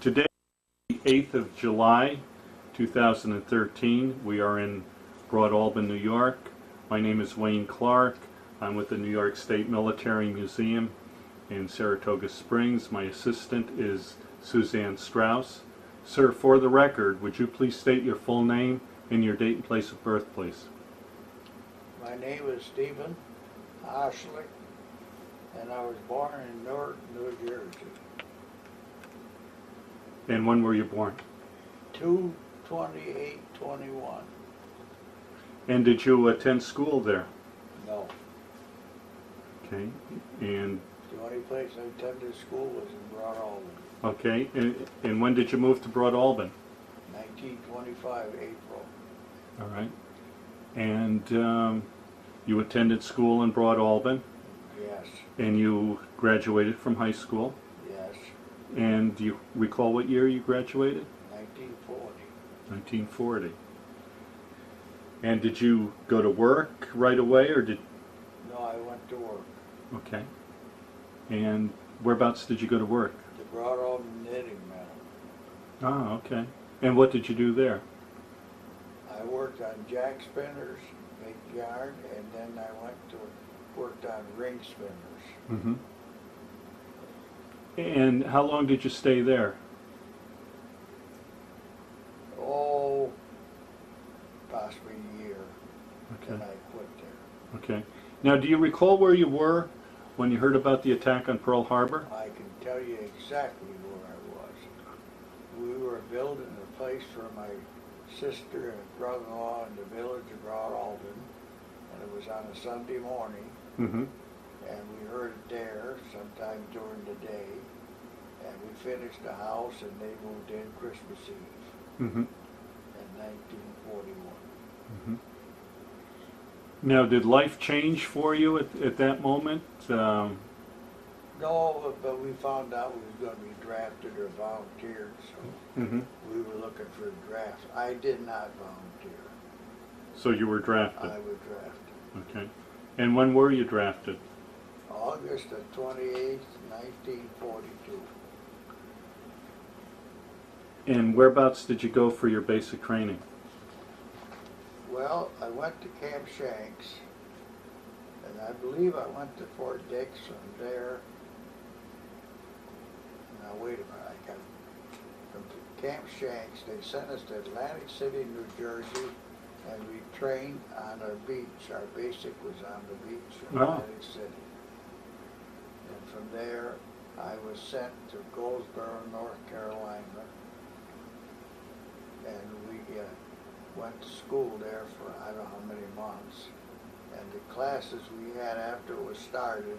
Today, the 8th of July, 2013. We are in Broadalbin, New York. My name is Wayne Clark. I'm with the New York State Military Museum in Saratoga Springs. My assistant is Suzanne Strauss. Sir, for the record, would you please state your full name and your date and place of birth, please? My name is Stephen Hoshlyk, and I was born in Newark, New Jersey. And when were you born? 2/28/21. And did you attend school there? No. Okay. And The only place I attended school was in Broadalbin. okay. And when did you move to Broadalbin? 1925 April. All right. And you attended school in Broadalbin, Yes. and you graduated from high school. Yes. And do you recall what year you graduated? 1940. 1940. And did you go to work right away, or did? No, I went to work. Okay. And whereabouts did you go to work? The Broadalbin knitting mill. Ah, okay. And what did you do there? I worked on jack spinners, big yard, and then I worked on ring spinners. Mm-hmm. And how long did you stay there? Oh, possibly a year. Okay. Then I quit there. Okay. Now, do you recall where you were when you heard about the attack on Pearl Harbor? I can tell you exactly where I was. We were building a place for my sister and brother-in-law in the village of Broadalbin, and it was on a Sunday morning, Mm-hmm. and we heard it there sometime during the day, and we finished the house, and they moved in Christmas Eve Mm-hmm. in 1941. Mm-hmm. Now, did life change for you at that moment? No, but we found out we was going to be drafted or volunteered, so Mm-hmm. we were looking for a draft. I did not volunteer. So you were drafted. I was drafted. Okay. And when were you drafted? August the 28th, 1942. And whereabouts did you go for your basic training? Well, I went to Camp Shanks, and I believe I went to Fort Dix from there. Now wait a minute, I got from Camp Shanks. They sent us to Atlantic City, New Jersey, and we trained on our beach. Our basic was on the beach in Oh. Atlantic City. And from there, I was sent to Goldsboro, North Carolina, and we went to school there for I don't know how many months. And the classes we had after it was started,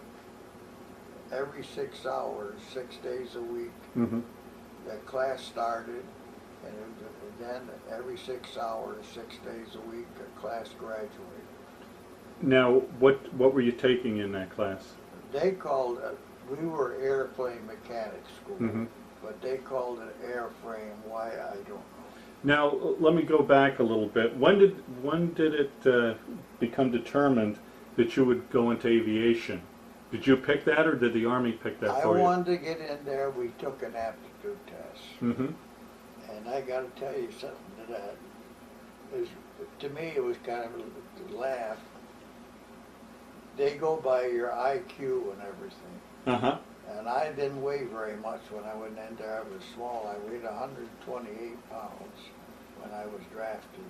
every 6 hours, 6 days a week, Mm-hmm. that class started, and then every 6 hours, 6 days a week, a class graduated. Now, what were you taking in that class? They called it, we were airplane mechanics school, Mm-hmm. but they called it airframe. Why, I don't know. Now, let me go back a little bit. When did it become determined that you would go into aviation? Did you pick that, or did the Army pick that I for you? wanted to get in there. We took an aptitude test. Mm-hmm. And I got to tell you something to that. To me, it was kind of a laugh. They go by your IQ and everything. Uh-huh. And I didn't weigh very much when I went in there. I was small. I weighed 128 pounds when I was drafted.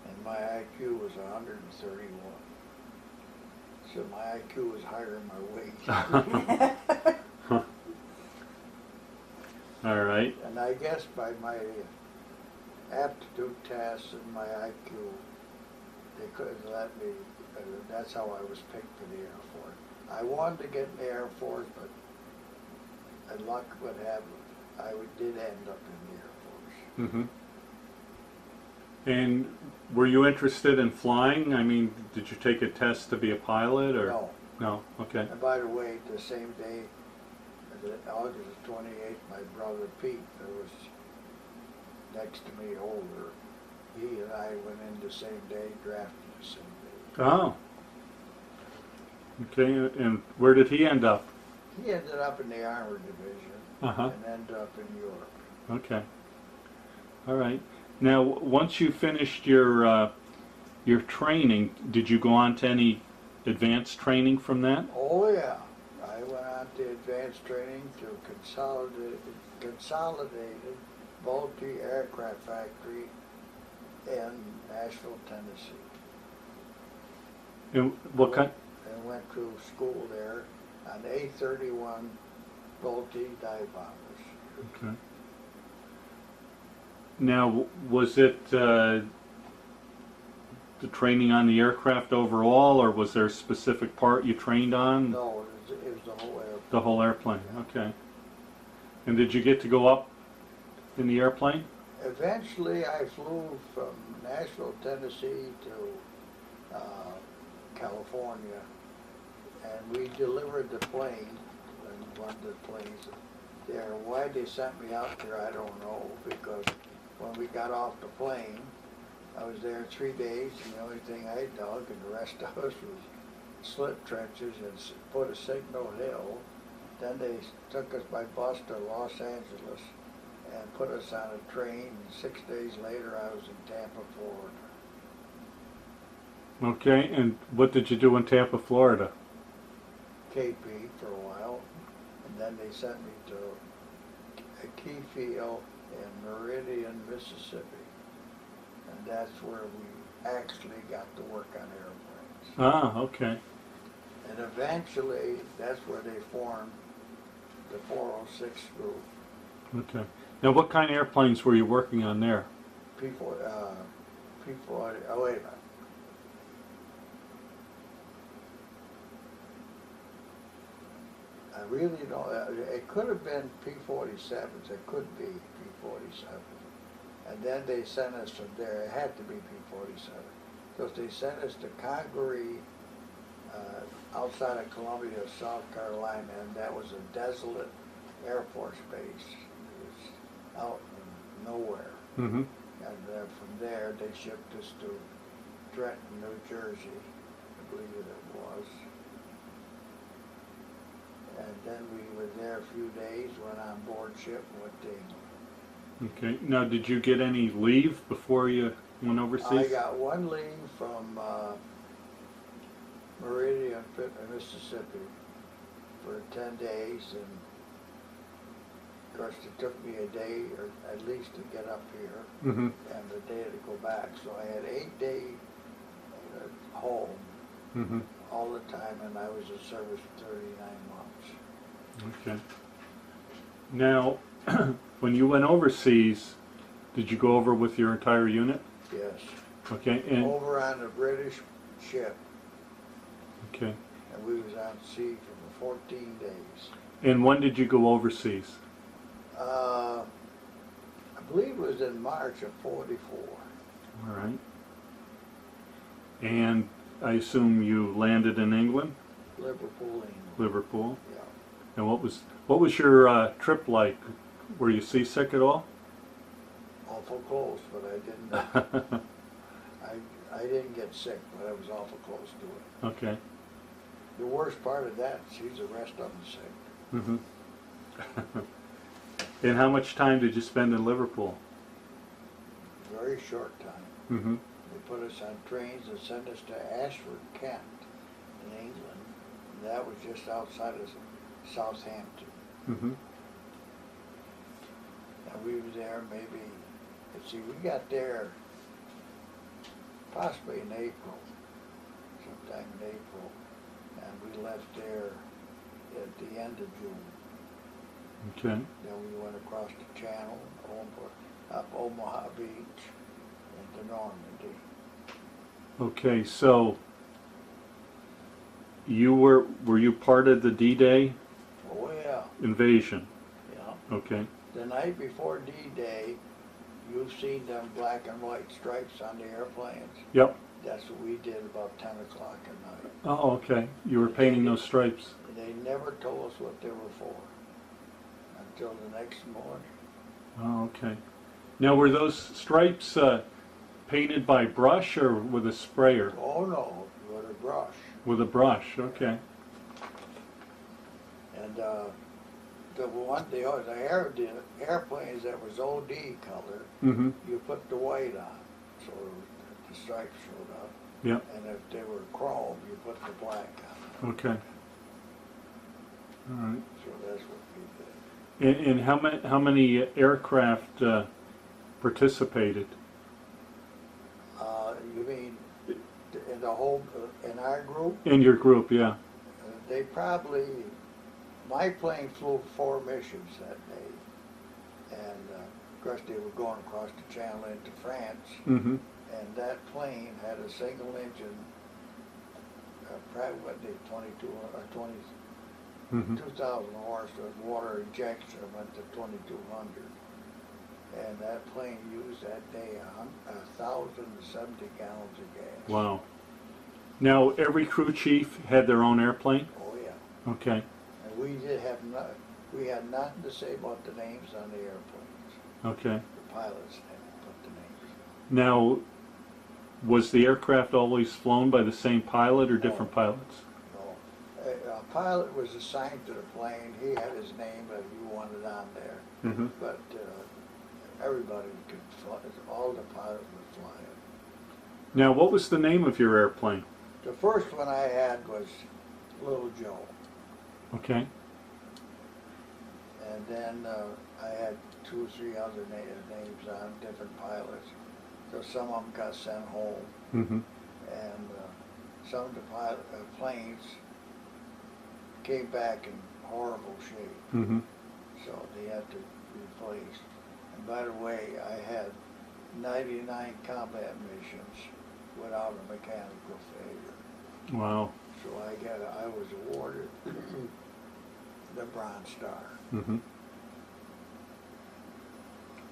And my IQ was 131. So my IQ was higher than my weight. All right. And I guess by my aptitude tests and my IQ, they couldn't let me. That's how I was picked for the Air Force. I wanted to get in the Air Force, but luck would have it, I did end up in the Air Force. Mm-hmm. And were you interested in flying? I mean, did you take a test to be a pilot, or? No. No. Okay. And by the way, the same day, August 28th, my brother Pete, who was next to me older, he and I went in the same day, drafted the same day. Oh. Okay. And where did he end up? He ended up in the Armor Division Uh-huh. and ended up in Europe. Okay. All right. Now, once you finished your training, did you go on to any advanced training from that? Oh yeah, I went on to advanced training to consolidated multi-aircraft factory in Nashville, Tennessee. And what kind? And went to school there on A-31 multi-dive bombers. Okay. Now, was it the training on the aircraft overall, or was there a specific part you trained on? No, it was the whole airplane. The whole airplane. Okay. And did you get to go up in the airplane? Eventually, I flew from Nashville, Tennessee to California, and we delivered the plane, and one of the planes there. Why they sent me out there, I don't know, because when we got off the plane, I was there 3 days, and the only thing I dug, and the rest of us was slit trenches and put a signal hill. Then they took us by bus to Los Angeles and put us on a train, and 6 days later I was in Tampa, Florida. Okay, and what did you do in Tampa, Florida? KP for a while, and then they sent me to a key field in Meridian, Mississippi, and that's where we actually got to work on airplanes. Ah, okay. And eventually, that's where they formed the 406 group. Okay. Now, what kind of airplanes were you working on there? P40, oh wait a minute. I really don't, it could have been P-47s, it could be P-47. And then they sent us from there, it had to be P-47. Because they sent us to Congaree, outside of Columbia, South Carolina, and that was a desolate Air Force base. It was out in nowhere. Mm-hmm. And from there, they shipped us to Trenton, New Jersey, I believe it was. And then we were there a few days, went on board ship, and went to England. Okay. Now, did you get any leave before you went overseas? I got one leave from Meridian, Mississippi for 10 days, and of course it took me a day or at least to get up here, Mm-hmm. and a day to go back. So I had 8 days home Mm-hmm. all the time, and I was in service for 39 months. Okay. Now, when you went overseas, did you go over with your entire unit? Yes. Okay. And Over on a British ship, okay. and we was on sea for 14 days. And when did you go overseas? I believe it was in March of '44. All right. And I assume you landed in England, Liverpool, England. Liverpool. Yeah. And what was your trip like? Were you seasick at all? Awful close, but I didn't. I didn't get sick, but I was awful close to it. Okay. The worst part of that is the rest of them sick. Mm-hmm. And how much time did you spend in Liverpool? Very short time. Mm-hmm. They put us on trains and sent us to Ashford, Kent, in England. And that was just outside of Southampton. Mm-hmm. And we were there maybe, let's see, we got there possibly in April, sometime in April, and we left there at the end of June. Okay. Then we went across the Channel, up Omaha Beach, into Normandy. Okay, so were you part of the D-Day Oh yeah, invasion? yeah. Okay. The night before D-Day, you've seen them black and white stripes on the airplanes. Yep. That's what we did about 10 o'clock at night. Oh, okay. You were painting those stripes. They never told us what they were for until the next morning. Oh, okay. Now, were those stripes painted by brush or with a sprayer? Oh no, with a brush. With a brush, okay. And the airplanes that was OD color, Mm-hmm. you put the white on, so the stripes showed up. Yeah. And if they were chrome, you put the black on. Okay. All right. So that's what we did. And how many aircraft participated? You mean in the whole, in our group? In your group, yeah. They probably, my plane flew 4 missions that day. And of course they were going across the channel into France. Mm-hmm. And that plane had a single engine, probably what they 22 or 20, Mm-hmm. 2,000 horse with water injection went to 2,200. And that plane used that day 1,070 gallons of gas. Wow. Now, every crew chief had their own airplane? Oh yeah. Okay. And we had nothing to say about the names on the airplanes. Okay. The pilots didn't put the names. Now, was the aircraft always flown by the same pilot or different pilots? No. A pilot was assigned to the plane. He had his name that he wanted on there. Mm-hmm. But everybody could fly. All the pilots would fly it. Now, what was the name of your airplane? The first one I had was Little Joe. Okay. And then I had 2 or 3 other names on different pilots. So some of them got sent home. Mm-hmm. And some of the planes came back in horrible shape. Mm-hmm. So they had to be replaced. And by the way, I had 99 combat missions without a mechanical failure. Wow. So I was awarded the Bronze Star. Mm-hmm.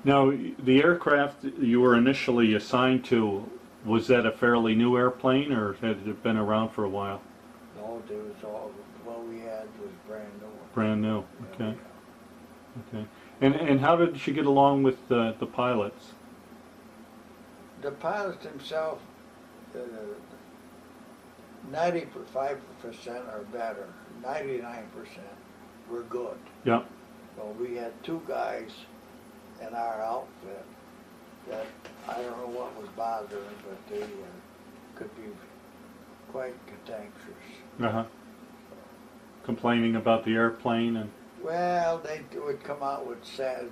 Now, the aircraft you were initially assigned to, was that a fairly new airplane, or had it been around for a while? No, there was what we had was brand new. Brand new. Yeah, Okay. Okay. And how did you get along with the pilots? The pilots themselves, 95% or better, 99% were good. Yeah. Well, we had 2 guys in our outfit that I don't know what was bothering, but they could be quite cantankerous. Uh-huh. Complaining about the airplane and... Well, they would come out with sad.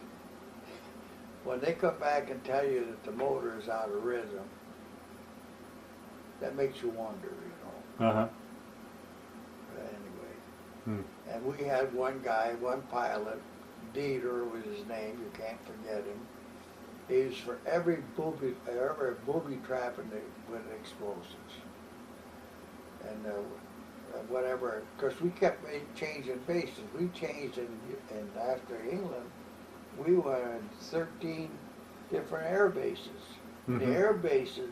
When they come back and tell you that the motor is out of rhythm, that makes you wonder, you know. Uh-huh. But anyway. Hmm. And we had one guy, one pilot, Dieter was his name, you can't forget him. He was for every booby trapping with explosives. And whatever, because we kept changing bases. We changed and after England, we were in 13 different air bases. Mm-hmm. The air bases,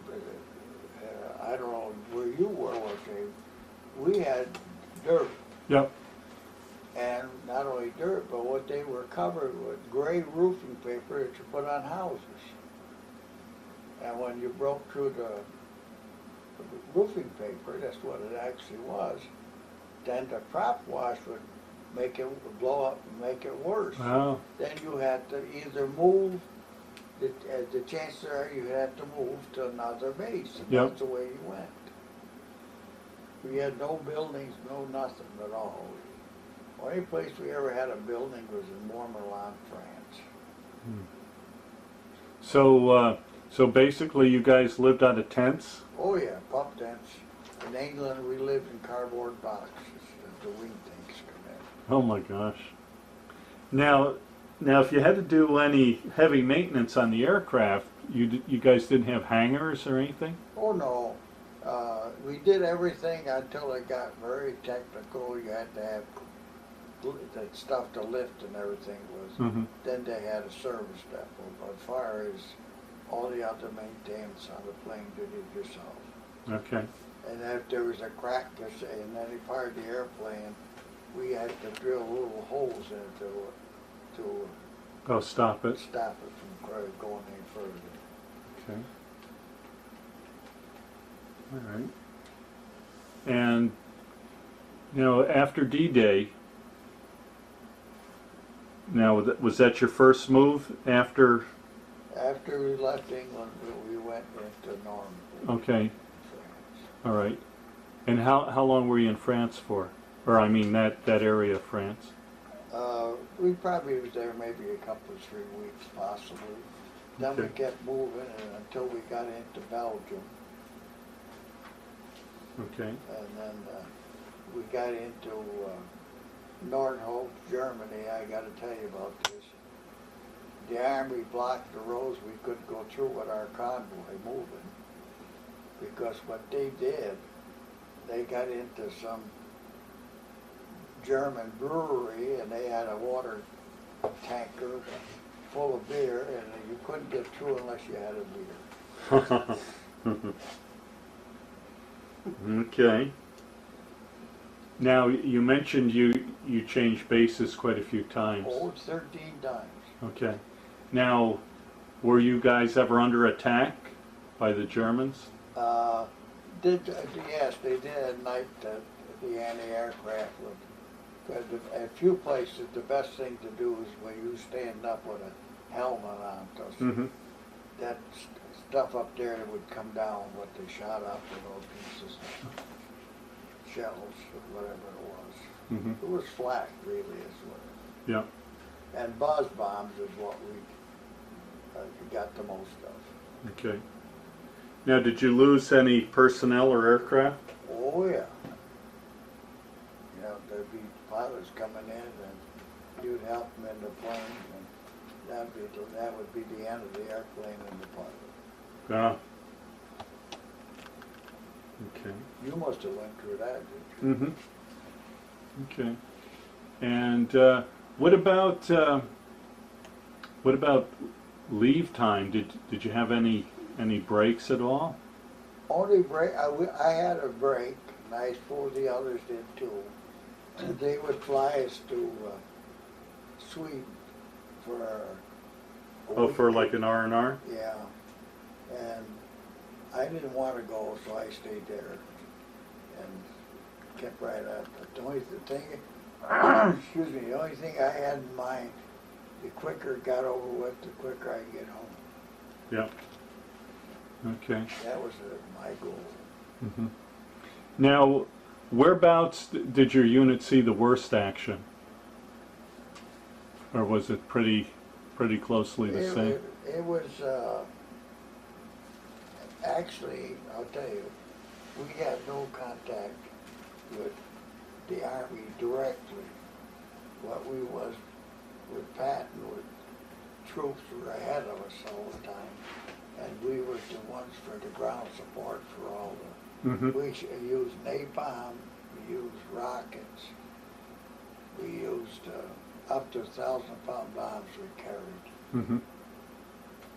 I don't know where you were working, we had dirt. Yep. And not only dirt, but what they were covered with, gray roofing paper that you put on houses. And when you broke through the roofing paper, that's what it actually was, then the prop wash would make it blow up and make it worse. Wow. Then you had to either move, the chances are you had to move to another base, and Yep. that's the way you went. We had no buildings, no nothing at all. The only place we ever had a building was in Montmerlan, France. So basically you guys lived out of tents? Oh yeah, pup tents. In England we lived in cardboard boxes as the wing tanks come in. Oh my gosh. Now if you had to do any heavy maintenance on the aircraft, you guys didn't have hangars or anything? Oh no, we did everything until it got very technical. You had to have that stuff to lift and everything was. Mm-hmm. Then they had a service depot. But as far as all the other maintenance on the plane, did it yourself. Okay. And if there was a crack in any part of the airplane, we had to drill little holes in it to Oh, stop it. stop it from going any further. Okay. All right. And, after D-Day, Now, was that your first move after? After we left England, we went into Normandy, Okay, France. all right. And how long were you in France for? Or I mean that area of France? We probably was there maybe a couple of 3 weeks, possibly. Then we Okay. kept moving until we got into Belgium, Okay. and then we got into Nordhof, Germany. I got to tell you about this. The Army blocked the roads we couldn't go through with our convoy moving, because what they did, they got into some German brewery and they had a water tanker full of beer, and you couldn't get through unless you had a beer. Okay. Now, you mentioned you changed bases quite a few times. Oh, 13 times. Okay. Now, were you guys ever under attack by the Germans? Yes, they did at night. The anti-aircraft would. But a few places, the best thing to do is when you stand up with a helmet on, because Mm-hmm. that stuff up there that would come down, what they shot up with those pieces, shells or whatever it was. Mm-hmm. It was flak, really, is what. Yeah. And buzz bombs is what we got the most of. Okay. Now, did you lose any personnel or aircraft? Oh yeah. You know, there'd be pilots coming in, and you'd help them in the plane, and that would be the end of the airplane and the pilot. Ah. Okay. You must have went through that, didn't you? Mm-hmm. Okay. And what about leave time? Did you have any breaks at all? Only break, I had a break, and I suppose the others did too. They would fly us to Sweden for a week. For like an R&R? Yeah, and I didn't want to go, so I stayed there and kept right up. But the only thing, excuse me, the only thing I had in mind, the quicker it got over with, the quicker I could get home. Yeah. Okay. That was my goal. Mm-hmm. Now, whereabouts did your unit see the worst action? Or was it pretty closely the same? It was, actually, I'll tell you, we had no contact with the Army directly. What we was with Patton, with troops were ahead of us all the time. And we were the ones for the ground support for all the, Mm-hmm. we used napalm, we used rockets, we used up to 1,000-pound bombs we carried. Mm-hmm.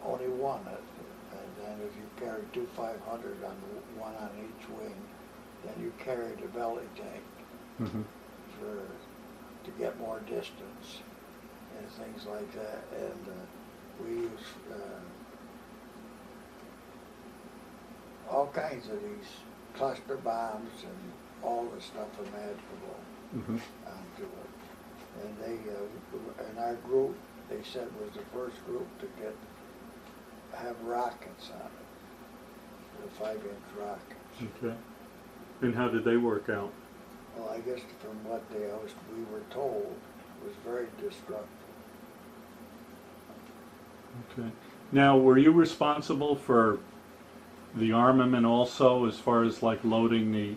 Only one, and then if you carried 500 on one on each wing, then you carried a belly tank Mm-hmm. to get more distance and things like that. And we used all kinds of these cluster bombs and all the stuff imaginable Mm-hmm. onto it. And they, in our group, they said was the first group to have rockets on it, the 5-inch rockets. Okay. And how did they work out? Well, I guess from what we were told, it was very destructive. Okay. Now, were you responsible for the armament also, as far as like loading the?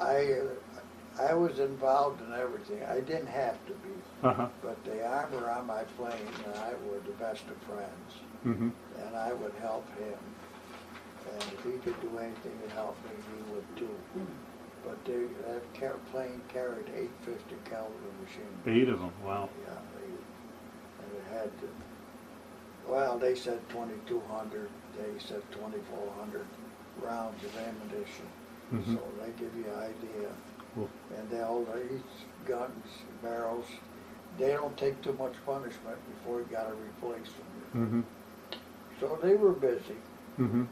I was involved in everything. I didn't have to be, Uh-huh. but the armor on my plane and I were the best of friends, Mm-hmm. and I would help him. And if he could do anything to help me, he would too. But that plane carried 850 caliber machine guns. 8 of them. Wow. Yeah, and it had to. Well, they said 2,200. They said 2,400 rounds of ammunition. Mm-hmm. So they give you an idea. Cool. And each guns, barrels, they don't take too much punishment before you got to replace them. Mm-hmm. So they were busy, Mm-hmm.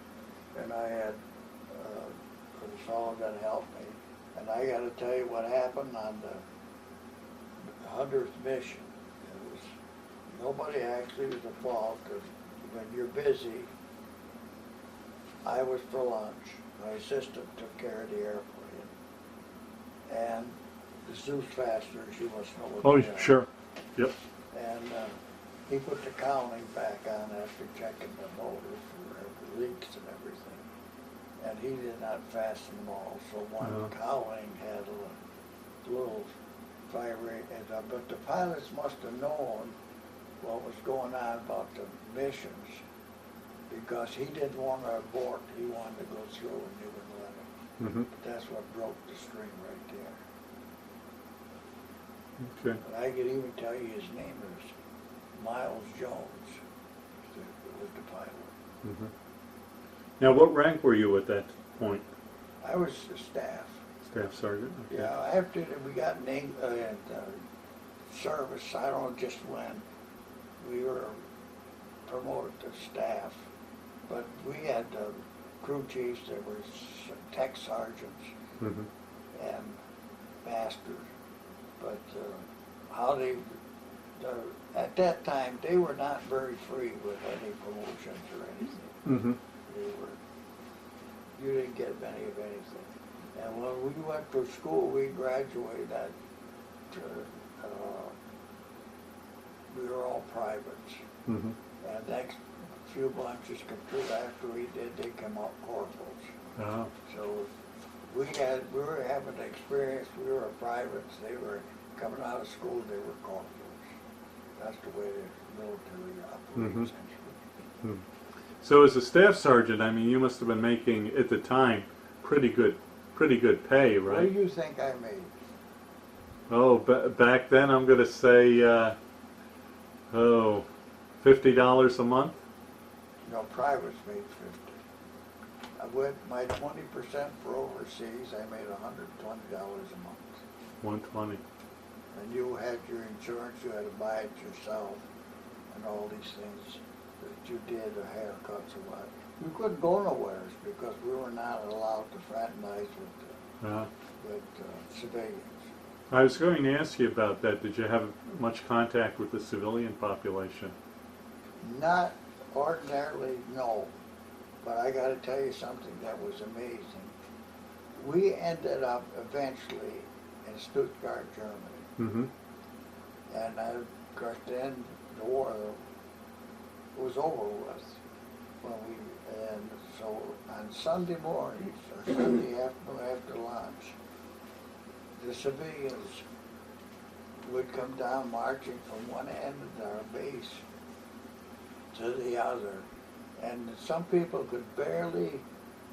and I had a fellow that helped me. And I got to tell you what happened on the 100th mission. It was nobody actually was at fault, because when you're busy, I was for lunch. My assistant took care of the airplane. And the Zeus fastener, she must know what Oh, they are. sure. Yep. And he put the cowling back on after checking the motor for leaks and everything. And he did not fasten them all, so one cowling had a little vibrate. But the pilots must have known what was going on about the missions, because he didn't want to abort. He wanted to go through, and they wouldn't let him. Mm-hmm. But that's what broke the string right there. Okay. But I could even tell you his name is Miles Jones, was the pilot. Mm-hmm. Now, what rank were you at that point? I was the staff. Staff sergeant? Okay. Yeah, after we got named service, I don't know just when, we were promoted to staff. But we had crew chiefs that were tech sergeants Mm-hmm. and masters. But how they, at that time, they were not very free with any promotions or anything. Mm-hmm. You didn't get many of anything. And when we went to school, we graduated at, we were all privates. Mm-hmm. And next few bunches come through after we did, they come out corporals. Oh. So we were having the experience, we were privates, they were coming out of school, they were corporals. That's the way the military operates. Mm-hmm. So as a staff sergeant, I mean, you must have been making, at the time, pretty good pay, right? What do you think I made? Oh, back then I'm going to say, $50 a month? No, privates made 50. I went my 20% for overseas, I made $120 a month. 120. And you had your insurance, you had to buy it yourself, and all these things that you did, the haircuts or what. You couldn't go nowhere because we were not allowed to fraternize with civilians. I was going to ask you about that. Did you have much contact with the civilian population? Not ordinarily, no. But I got to tell you something that was amazing. We ended up eventually in Stuttgart, Germany. Mm-hmm. And of course then the war was over with. And so on Sunday mornings or Sunday afternoon after lunch, the civilians would come down marching from one end of our base to the other. And some people could barely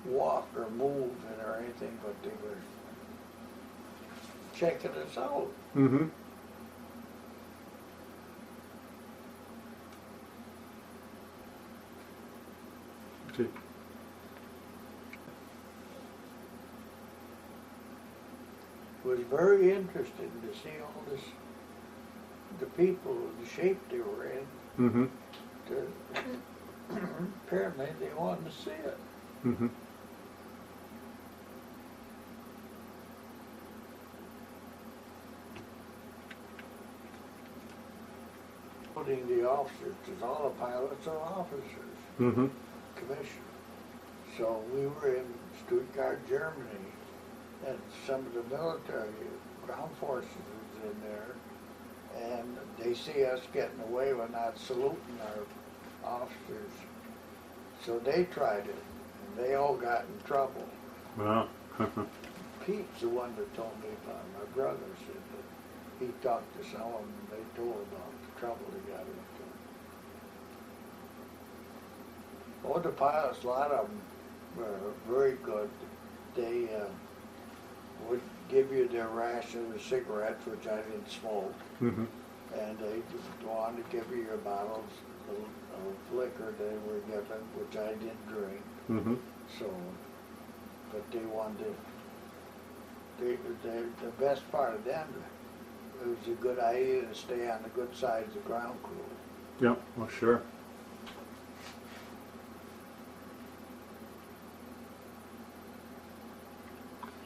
walk or move or anything, but they were checking us out. Mm-hmm. Okay. It was very interesting to see all this, the people, the shape they were in. Mm-hmm. Apparently they wanted to see it. Mm-hmm. Putting the officers, because all the pilots are officers, Mm-hmm. commissioned. So we were in Stuttgart, Germany, and some of the military ground forces was in there, and they see us getting away with not saluting our officers. So they tried it, and they all got in trouble. Wow. Pete's the one that told me about it. My brother said that he talked to some of them, and they told about the trouble they got into. Oh, the pilots, a lot of them were very good. They would give you their ration of cigarettes, which I didn't smoke, Mm-hmm. and they wanted to give you your bottles of liquor they were given, which I didn't drink. Mm-hmm. So, but they wanted the best part of them, it was a good idea to stay on the good side of the ground crew. Yep. Well, sure.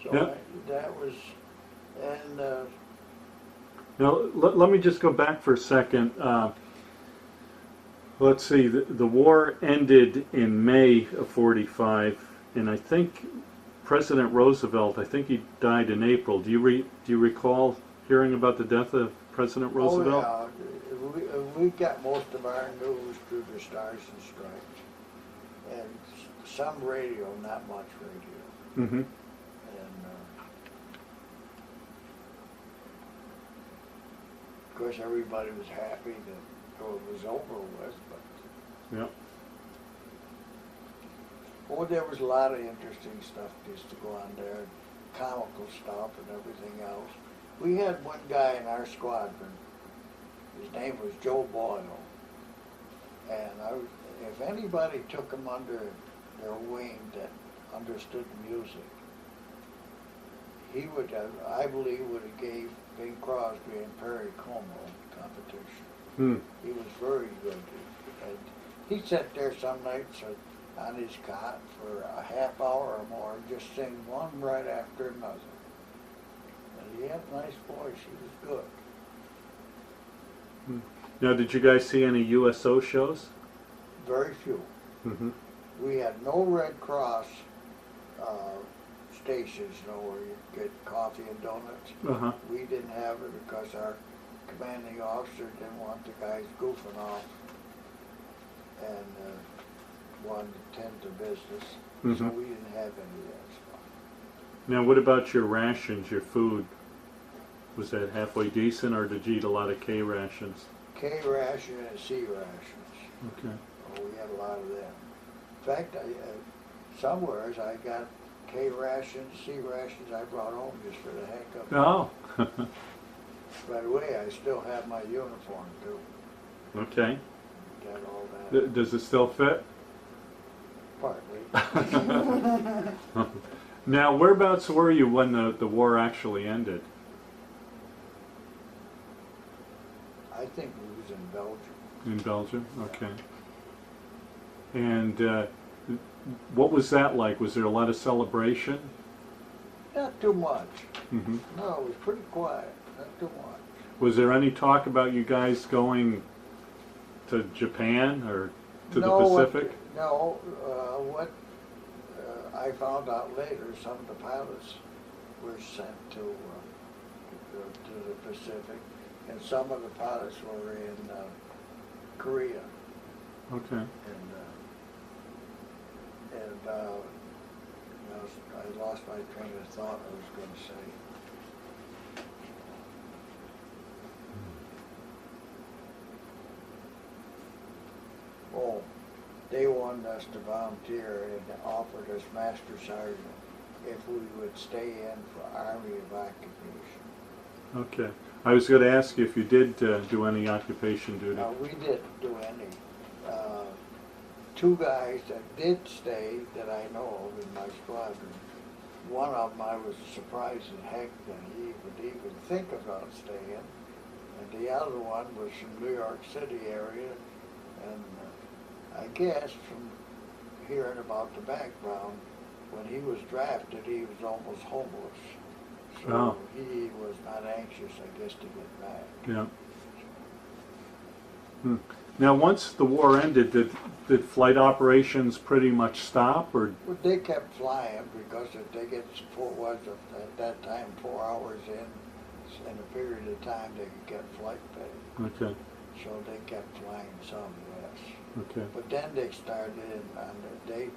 So Yeah. that was, and Now, let me just go back for a second. let's see, the war ended in May of 45, and I think President Roosevelt, I think he died in April. Do you recall hearing about the death of President Roosevelt? Oh, yeah. We got most of our news through the Stars and Stripes. And some radio, not much radio. Mm-hmm. And of course everybody was happy that it was over with, but Yeah. oh, there was a lot of interesting stuff that used to go on there, comical stuff and everything else. We had one guy in our squadron, his name was Joe Boyle, and if anybody took him under their wing that understood music, he would have, I believe, would have gave Bing Crosby and Perry Como competition. Hmm. He was very good. And he'd sit there some nights on his cot for a half hour or more, just sing one right after another. And he had a nice voice. He was good. Now, did you guys see any USO shows? Very few. Mm-hmm. We had no Red Cross stations, where you get coffee and donuts. Uh-huh. We didn't have it because our commanding officer didn't want the guys goofing off and wanted to tend to business. So Mm-hmm. we didn't have any of that stuff. Now, what about your rations, your food? Was that halfway decent, or did you eat a lot of K rations? K ration and C rations. Okay. Oh, we had a lot of them. In fact, somewheres I got K rations, C rations I brought home just for the heck of it. Oh. By the way, I still have my uniform too. Okay. Got all that. Does it still fit? Partly. Now, whereabouts were you when the war actually ended? I think we was in Belgium. In Belgium? Okay. And what was that like? Was there a lot of celebration? Not too much. Mm-hmm. No, it was pretty quiet. Not too much. Was there any talk about you guys going to Japan or to the Pacific? What I found out later, some of the pilots were sent to the Pacific, and some of the pilots were in Korea. Okay. I lost my train of thought. I was going to say. Oh, they wanted us to volunteer and offered us Master Sergeant if we would stay in for Army evacuation. Okay. I was going to ask you if you did do any occupation duty. We didn't do any. Two guys that did stay that I know of in my squadron. One of them I was surprised as heck that he would even think about staying. And the other one was from New York City area. And I guess from hearing about the background, when he was drafted, he was almost homeless. So he was not anxious, I guess, to get back. Yeah. Now, once the war ended, did flight operations pretty much stop, or? Well, they kept flying because if they get at that time 4 hours in a period of time, they could get flight pay. Okay. So they kept flying some, yes. Okay. But then they started on the date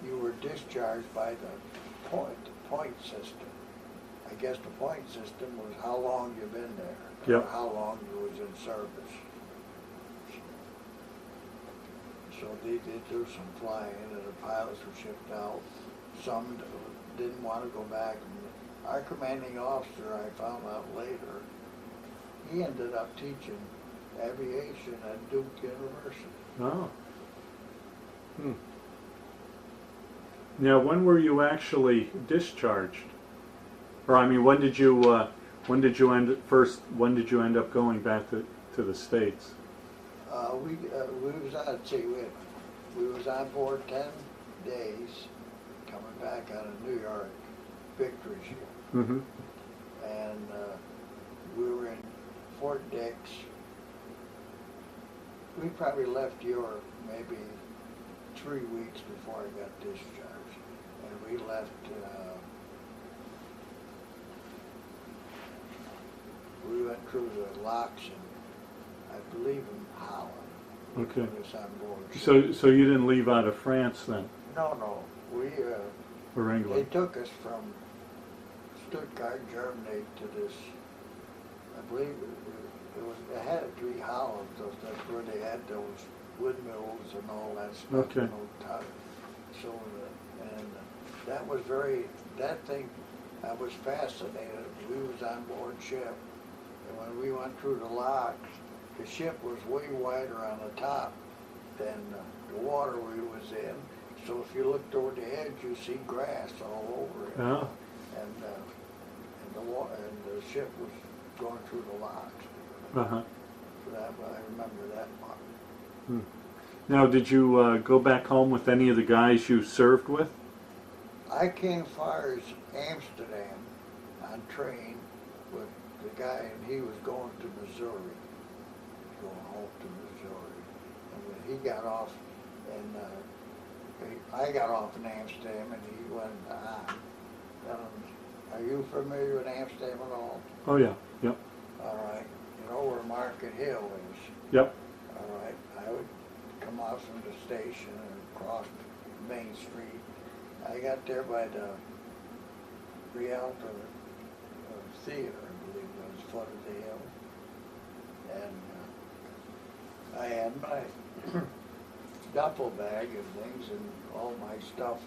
you were discharged by the point system. I guess the point system was how long you've been there, Yep. or how long you was in service. So they did do some flying, and the pilots were shipped out. Some didn't want to go back. And our commanding officer, I found out later, he ended up teaching aviation at Duke University. Oh. Now, when were you actually discharged? Or I mean, when did you end up going back to the States? We was on, we was on board 10 days, coming back out of New York, Victory Ship. Mm-hmm. And we were in Fort Dix we probably left Europe maybe 3 weeks before I got discharged. And we left, we went through the locks in, I believe in Holland. Okay. Put us on board. So you didn't leave out of France then, No, we, or they England? took us from Stuttgart, Germany to this, I believe it had 3 Hollands, that's where they had those windmills and all that stuff. Okay. You know, so, and that was that thing, I was fascinated. We was on board ship, and when we went through the locks, the ship was way wider on the top than the water we was in. So if you looked over the edge, you see grass all over it. Oh. And the ship was going through the locks. Uh-huh. So that, I remember that part. Hmm. Now, did you go back home with any of the guys you served with? I came as far as Amsterdam on train with the guy, and he was going to Missouri, going home to Missouri. And when he got off, and I got off in Amsterdam, and he went on. Are you familiar with Amsterdam at all? Oh yeah, yep, All right. You know where Market Hill is? yep. All right. I would come out from the station and cross Main Street. I got there by the Rialto Theater, I believe it was, foot of the hill. And I had my duffel bag and things and all my stuff.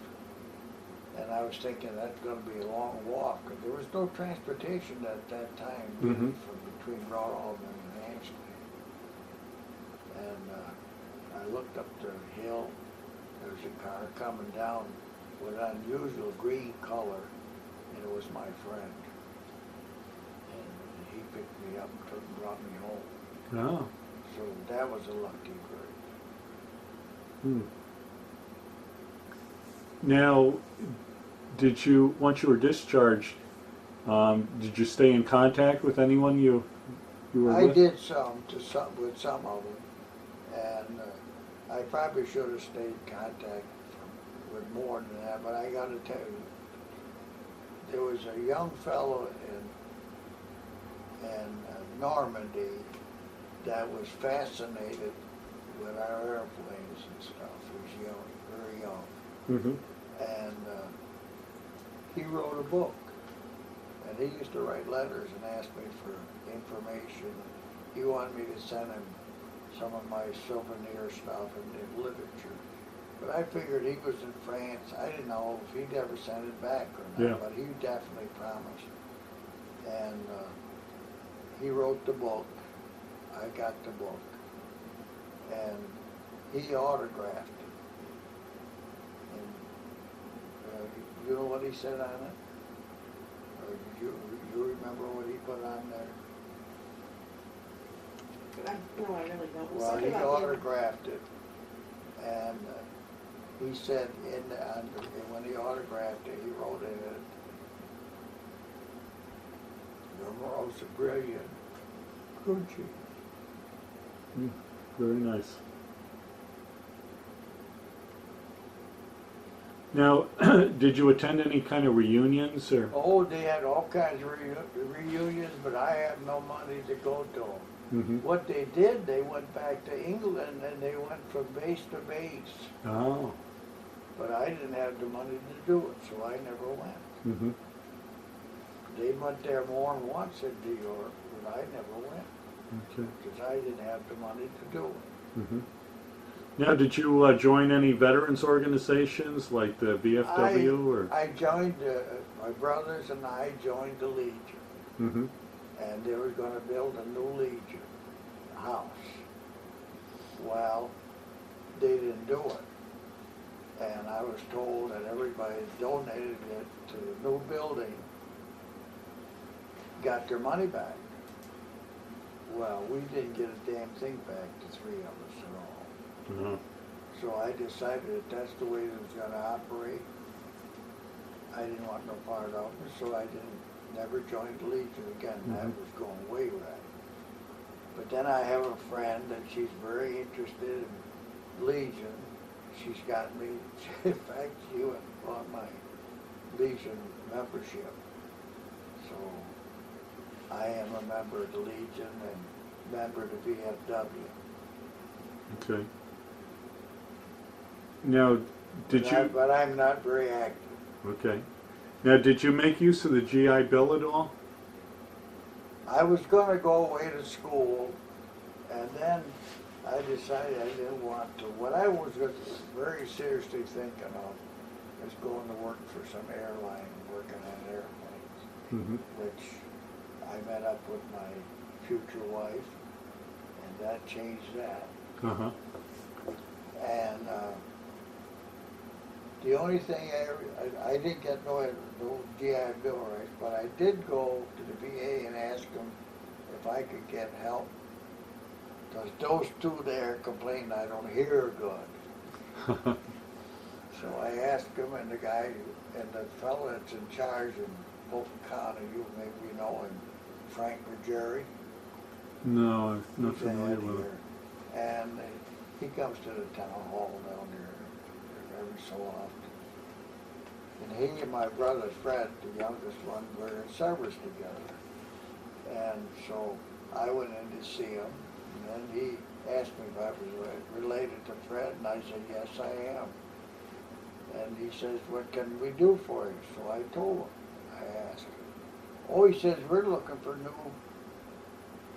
And I was thinking that's going to be a long walk. There was no transportation at that time Mhm. from between Broadalbin and Amsterdam. And I looked up the hill. There was a car coming down with unusual green color, and it was my friend. And he picked me up and brought me home. Oh. So that was a lucky break. Hmm. Now, did you, once you were discharged, did you stay in contact with anyone you were I with? did with some of them, and I probably should have stayed in contact with more than that. But I got to tell you, there was a young fellow in Normandy that was fascinated with our airplanes and stuff. He was young, very young, Mm-hmm. and he wrote a book. And he used to write letters and ask me for information. He wanted me to send him some of my souvenir stuff and literature. But I figured he was in France. I didn't know if he'd ever send it back or not, Yeah. but he definitely promised. And he wrote the book. I got the book. And he autographed it. And you know what he said on it? Or you remember what he put on there? No, I really don't. Well, he autographed it, and he said when he autographed it, he wrote in it, "You're most brilliant, Gucci." Very nice. Now, did you attend any kind of reunions or? Oh, they had all kinds of reunions, but I had no money to go to them. Mm-hmm. What they did, they went back to England and they went from base to base. Oh. But I didn't have the money to do it, so I never went. Mm-hmm. They went there more than once in New York, but I never went Okay. because I didn't have the money to do it. Mm-hmm. Now, did you join any veterans organizations like the VFW or? I joined, my brothers and I joined the Legion, Mm-hmm. and they were going to build a new Legion house. Well, they didn't do it. And I was told that everybody donated it to the new building got their money back. Well, we didn't get a damn thing back, the three of us at all. Uh-huh. So I decided that that's the way it was going to operate. I didn't want no part of it, so I never joined the Legion again. That was going way back. But then I have a friend that she's very interested in Legion. She's got me, in fact, she went and bought my Legion membership. So I am a member of the Legion and member of the VFW. Okay. Now, But I'm not very active. Okay. Now, did you make use of the GI Bill at all? I was going to go away to school, and then I decided I didn't want to. What I was very seriously thinking of is going to work for some airline, working on airplanes, Mm-hmm. which I met up with my future wife, and that changed that. Uh-huh. And the only thing I didn't get no GI Bill rights, but I did go to the VA and ask them if I could get help. Because those two there complain I don't hear good. So I asked them, and the guy, and the fellow that's in charge in Fulton County, you maybe know him, Frank Ruggieri. No, I'm not He's the familiar head with it. here. And he comes to the town hall down there every so often. And he and my brother Fred, the youngest one, were in service together. And so I went in to see him, and then he asked me if I was related to Fred, and I said, yes, I am. And he says, what can we do for you? So I told him. I asked him. Oh, he says, we're looking for new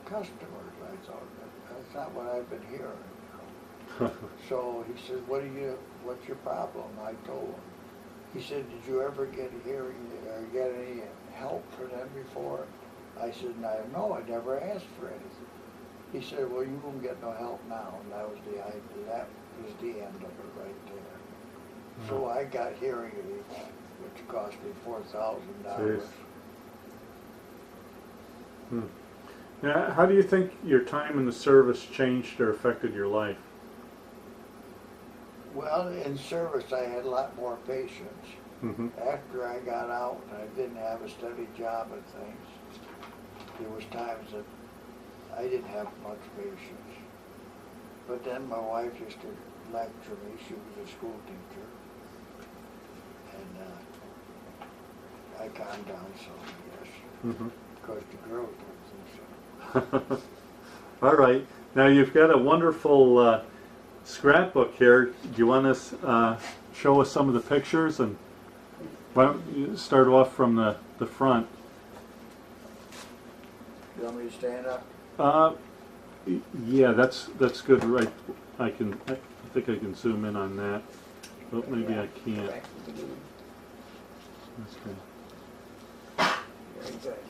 customers. I thought, that's not what I've been hearing. So he said, what's your problem? I told him. He said, did you ever get hearing or get any help for them before? I said, no, I never asked for anything. He said, well, you won't get no help now. And that was the idea. That was the end of it right there. So I got hearing aids, which cost me $4,000. Hmm. Now, how do you think your time in the service changed or affected your life? Well, in service, I had a lot more patience. Mm-hmm. After I got out and I didn't have a steady job and things, there was times that I didn't have much patience. But then my wife used to lecture me. She was a school teacher. And I calmed down some, yes. Mm-hmm. Because the girls don't think so. All right. Now you've got a wonderful scrapbook here. Do you want to show us some of the pictures? And why don't you start off from the front? You want me to stand up? Yeah, that's good. Right. I think I can zoom in on that. But maybe I can't. Okay. That's good. Very good.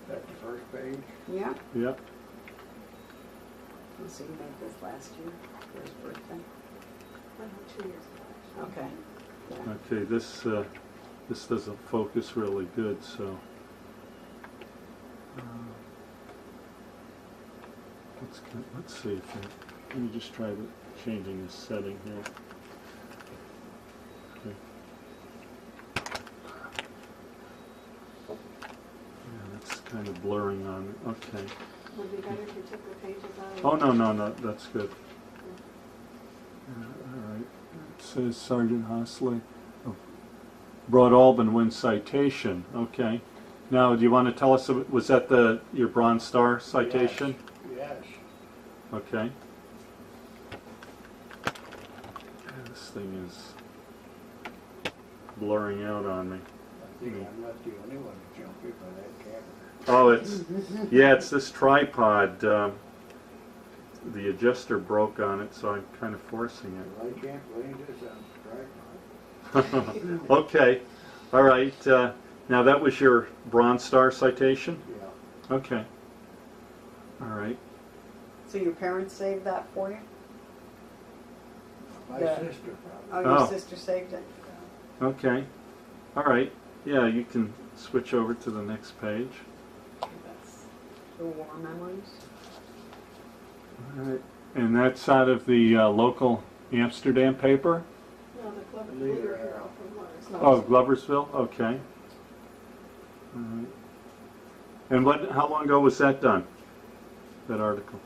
That's the first page? Yeah. Yep. So you made this last year for his birthday? 2 years ago. Okay. Yeah. Okay. This doesn't focus really good, so. Let's see if let me just try changing this setting here. Okay. Yeah, that's kind of blurring on it. Okay. Would it be better if you took the pages out? Oh, no, that's good. All right. It says Sergeant Hoshlyk of Broadalbin wins citation. Okay. Now, do you want to tell us, was that your Bronze Star citation? Yes. Okay. This thing is blurring out on me. I think I'm not the only one to jump in by that camera. Oh, it's this tripod. The adjuster broke on it, so I'm kind of forcing Well, I can't blame this on the tripod. it. Okay. All right. Now that was your Bronze Star citation? Yeah. Okay. All right. So your parents saved that for you? My Yeah. sister Oh, probably. your Oh. sister saved it? Okay. All right. Yeah, you can switch over to the next page. That's the war memories. All right. And that's out of the local Amsterdam paper? No, the Club of Leader Leader Hero. from Oh, Gloversville? Okay. All right. And how long ago was that done? that article?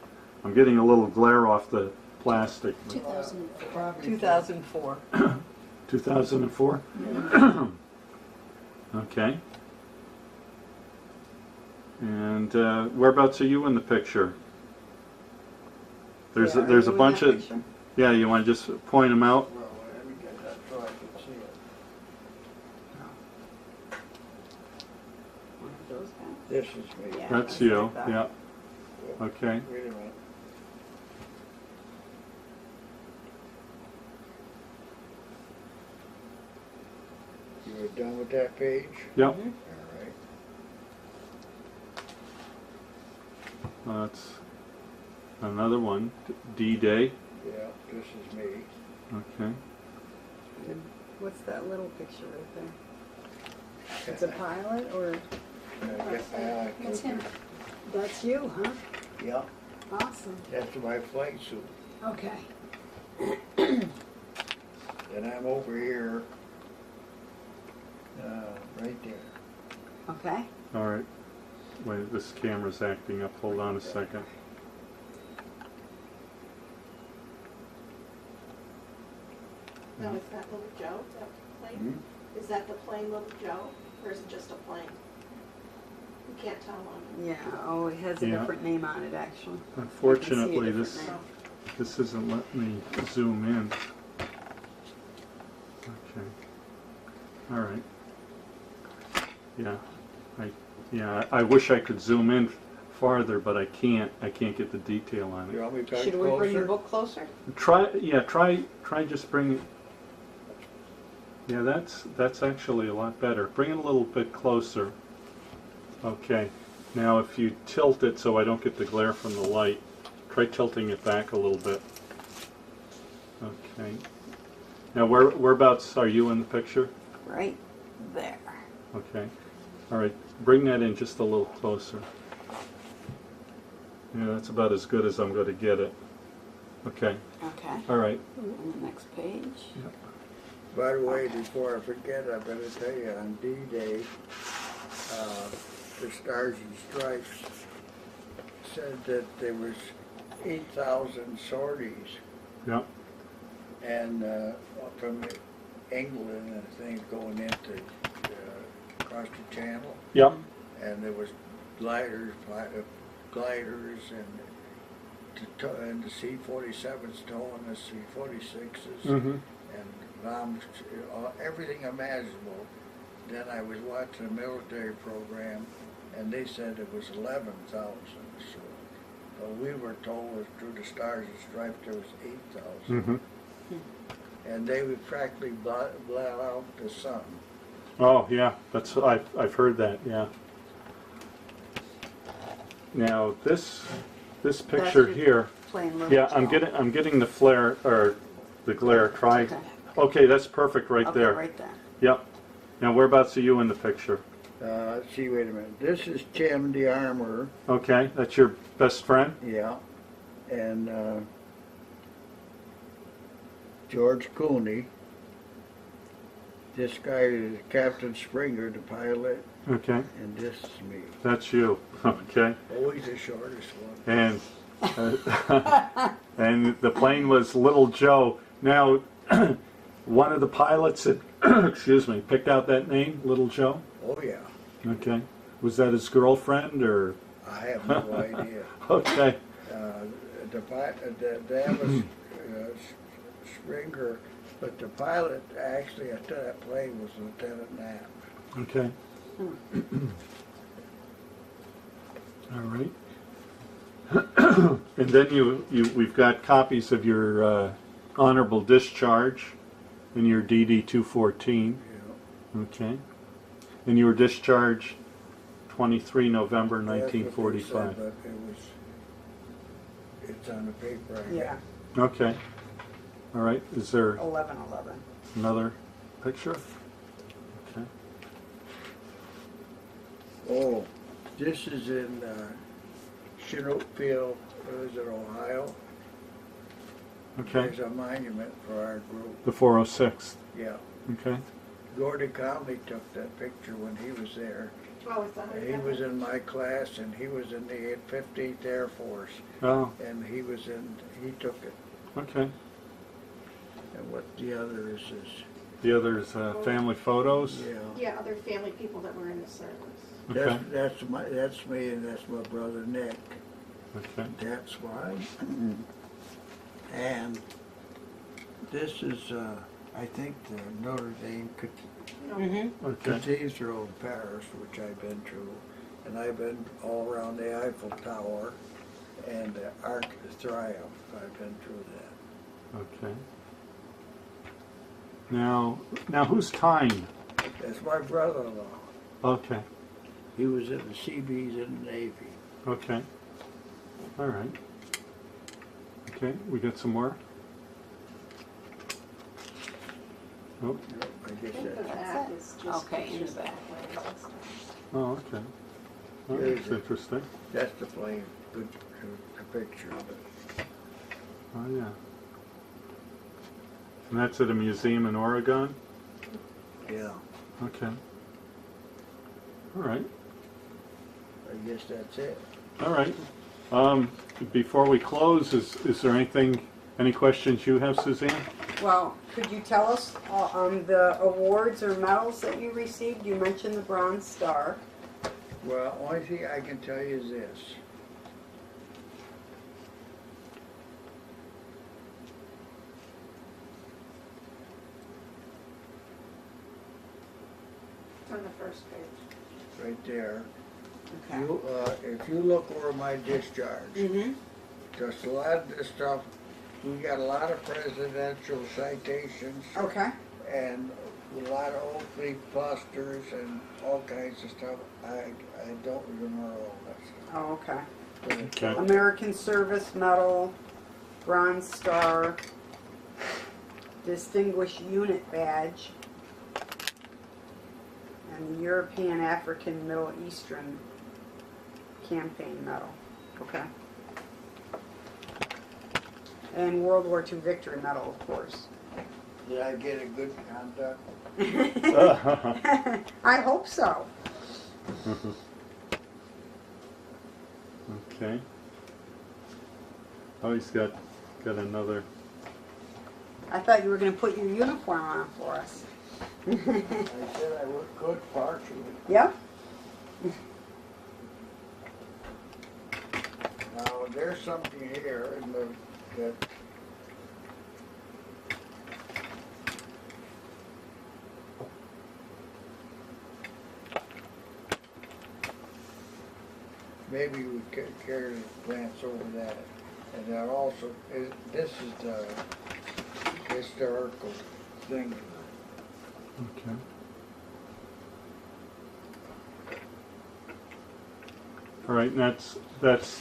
I'm getting a little glare off the plastic. 2004. 2004. 2004? Okay. And whereabouts are you in the picture? There's Yeah, a, there's are a you in bunch that of, picture? yeah, you want to just point them out? Well, let me get that so I can see it. One of those guys. This is me. Yeah. That's I you, like that. yeah, okay. Wait a minute. You were done with that page? Yep, Mhm. All right. that's another one, D-Day, Yeah, this is me. okay. And what's that little picture right there? It's a pilot or? That's him. That's you, huh? Yeah, Awesome. that's my flight suit. Okay. And I'm over here, right there. Okay. All right, wait, this camera's acting up, hold on a second. Now, is that Little Joe, that plane? Is that the plane Little Joe, or is it just a plane? You can't tell on it. Yeah, oh, it has a Yeah. different name on it, actually. Unfortunately, different this, name. this isn't letting me zoom in. Okay, all right. Yeah, I wish I could zoom in farther, but I can't get the detail on You it. want me to come Should we bring the closer? book closer? Try just bring it. Yeah, that's actually a lot better. Bring it a little bit closer. Okay, now if you tilt it so I don't get the glare from the light, try tilting it back a little bit. Okay. Now whereabouts are you in the picture? Right there. Okay. All right, bring that in just a little closer. Yeah, that's about as good as I'm going to get it. Okay, Okay. all right. On the next page. By the way, before I forget, I better tell you, on D-Day, the Stars and Stripes said that there was 8,000 sorties, Yeah, and from England and things going into across the channel, yeah, and there was gliders and the C-47s towing the C-46s. mm-hmm. And bombs, everything imaginable. Then I was watching a military program, and they said it was 11,000. So we were told through the Stars and Stripes there was 8,000, Mm-hmm. and they would practically blot out the sun. Oh, yeah, I've heard that, yeah. Now, this picture your here, Plain little yeah, Joe. I'm getting the flare, or the glare, try. Okay. Okay, that's perfect right Okay, there. right there. Yep. Now, whereabouts are you in the picture? Let's see, wait a minute. This is Tim the armorer, Okay, that's your best friend? yeah, and George Cooney. This guy is Captain Springer, the pilot, Okay, and this is me. that's you. Okay. Always the shortest one. And and the plane was Little Joe. Now, one of the pilots had, excuse me, picked out that name, Little Joe. Oh yeah, Okay. Was that his girlfriend or? I have no idea. Okay. That was Springer, but the pilot actually at that plane was Lieutenant Knapp. Okay. All right. And then we've got copies of your honorable discharge and your DD 214. You Okay. And you were discharged 23 November know. That's what they 1945. said, but it's on the paper. I Yeah, Okay. All right. Is there 1111. another picture? Okay. Oh, this is in Chinook Field, is it Ohio? Okay. There's a monument for our group. The 406th. Yeah. Okay. Gordon Conley took that picture when he was there, Oh, it's a He was in my class, and he was in the 15th Air Force, Oh, and he took it. okay. And what the other is, The other's family photos? yeah. Yeah, other family people that were in the service. Okay. That's me, and that's my brother Nick. Okay. That's why. And this is, I think, the Notre Dame Mm-hmm. Okay. Cathedral in Paris, which I've been to, and I've been all around the Eiffel Tower and the Arc de Triomphe. I've been through that. Okay. Now who's tying? That's my brother-in-law. Okay. He was in the Seabees in the Navy. Okay. All right. Okay, we got some more? Oh, I I guess think the that's, back is just Okay, in the pictures of back. planes and stuff. oh, okay. Oh, that's interesting. that's the plane, the picture of it. Oh, yeah. And that's at a museum in Oregon? Yeah, Okay. All right. I guess that's it. All right. Before we close, is there any questions you have, Suzanne? Well, could you tell us the awards or medals that you received? You mentioned the Bronze Star. Well, only thing I can tell you is this. It's on the first page. Right there. Okay. If you look over my discharge, Mm-hmm. just a lot of this stuff, we got a lot of presidential citations Okay. and a lot of Oakley busters and all kinds of stuff. I don't remember all that stuff. Oh, okay. But it's Okay. American Service Medal, Bronze Star, Distinguished Unit Badge, and the European African Middle Eastern Campaign Medal. Okay. And World War II Victory Medal, of course. Did I get a good conduct? I hope so. Okay. Oh, he's got another. I thought you were going to put your uniform on for us. I said I would good partially. Yep. Now, there's something here in that maybe we could care to glance over that. And then also, this is the historical thing. Okay. All right, and that's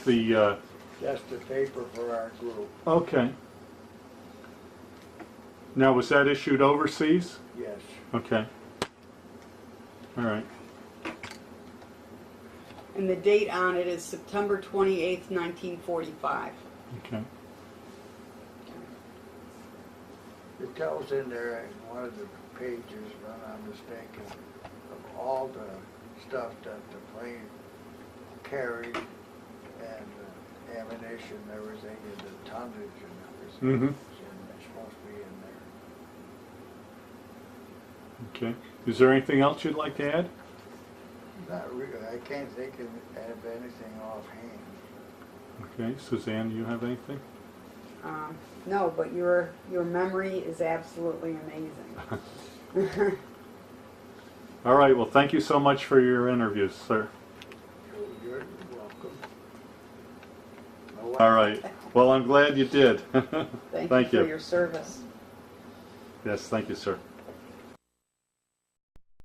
the. That's the paper for our group, Okay. Now, was that issued overseas? yes. Okay. All right. And the date on it is September 28th, 1945. Okay. It tells in there in one of the pages, if I'm not mistaken, of all the stuff that the plane carried and ammunition and everything, and the tonnage and everything. Mm-hmm. It's supposed to be in there. Okay. Is there anything else you'd like to add? Not really, I can't think of anything offhand. Okay. Suzanne, do you have anything? No, but your memory is absolutely amazing. All right. Well, thank you so much for your interviews, sir. You're welcome. All right. Well, I'm glad you did. Thank Thank you you. for your service. Yes, thank you, sir.